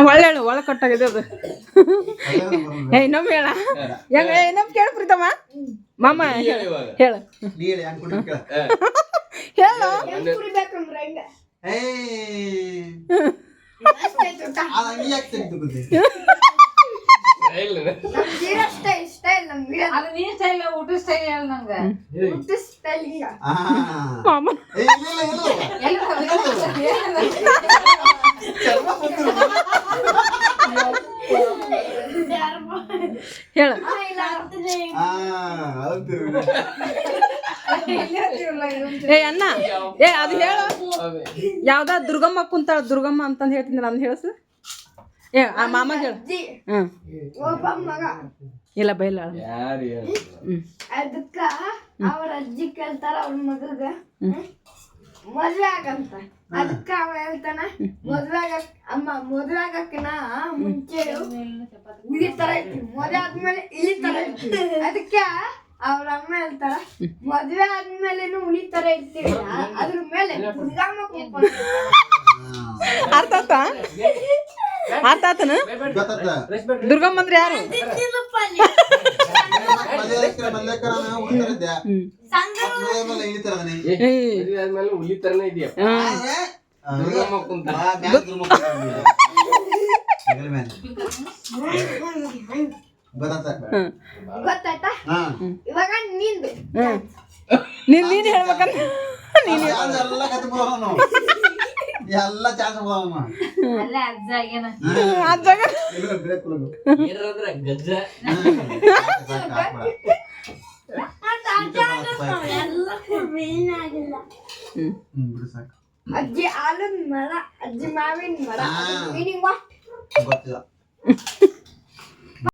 ಒಳ್ಳೆ ಒಳ ಕಟ್ಟಾಗಿದೆ ಅದು ಇನ್ನೊಮ್ಮೆ ಹೇಳ ಹೆಂಗ ಇನ್ನೊಮ್ಮೆ ಕೇಳ ಪ್ರೀತಮ್ಮ ಮಾಮ ಹೇಳು ಹೇಳು ಹೇಳು ಏ ಅಣ್ಣ ಏ ಅದು ಹೇಳು ಯಾವ್ದ ದುರ್ಗಮ್ಮ ಕುಂತಾಳ ದುರ್ಗಮ್ಮ ಅಂತಂದು ಹೇಳ್ತೀನಿ ನಾನು ಹೇಳಸು ಏ ಆ ಮಾಮ ಹೇಳು ಇಲ್ಲ ಬೈಲ ಅದಕ್ಕ ಅವ್ರ ಅಜ್ಜಿ ಕೇಳ್ತಾರ ಅವ್ರ ಮಗಗ ಮದ್ವೆ ಆಗಂತ ಅದಕ್ಕ ಅವ ಹೇಳ್ತಾನ ಮದ್ವೆ ಆಗಕ್ಕಿನ ಮುಂಚೆ ಇಳಿತಾರ ಇರ್ತೀವಿ ಮದ್ವೆ ಆದ್ಮೇಲೆ ಇಳಿತಾರ ಇರ್ತೀವಿ ಅದಕ್ಕೆ ಅವ್ರ ಅಮ್ಮ ಹೇಳ್ತಾರ ಮದ್ವೆ ಆದ್ಮೇಲೆನು ಉಳಿತಾರ ಇರ್ತೀವಿ ಅದ್ರ ಮೇಲೆ ಅರ್ಥ ಆತನ ದುರ್ಗಮ್ಮ ಅಂದ್ರೆ ಯಾರು ಗೊತ್ತಾಯ್ತಾ ಇವಾಗ ನಿಂದು ನೀನ್ ಹೇಳ್ಬೇಕಂತ ಎಲ್ಲ ಚಾನ್ಸ್ ಅಜ್ಜಿ ಆಲದ ಮರ ಅಜ್ಜಿ ಮಾವಿನ ಮರ ಮೀನಿಂಗ್ ಗೊತ್ತಿಲ್ಲ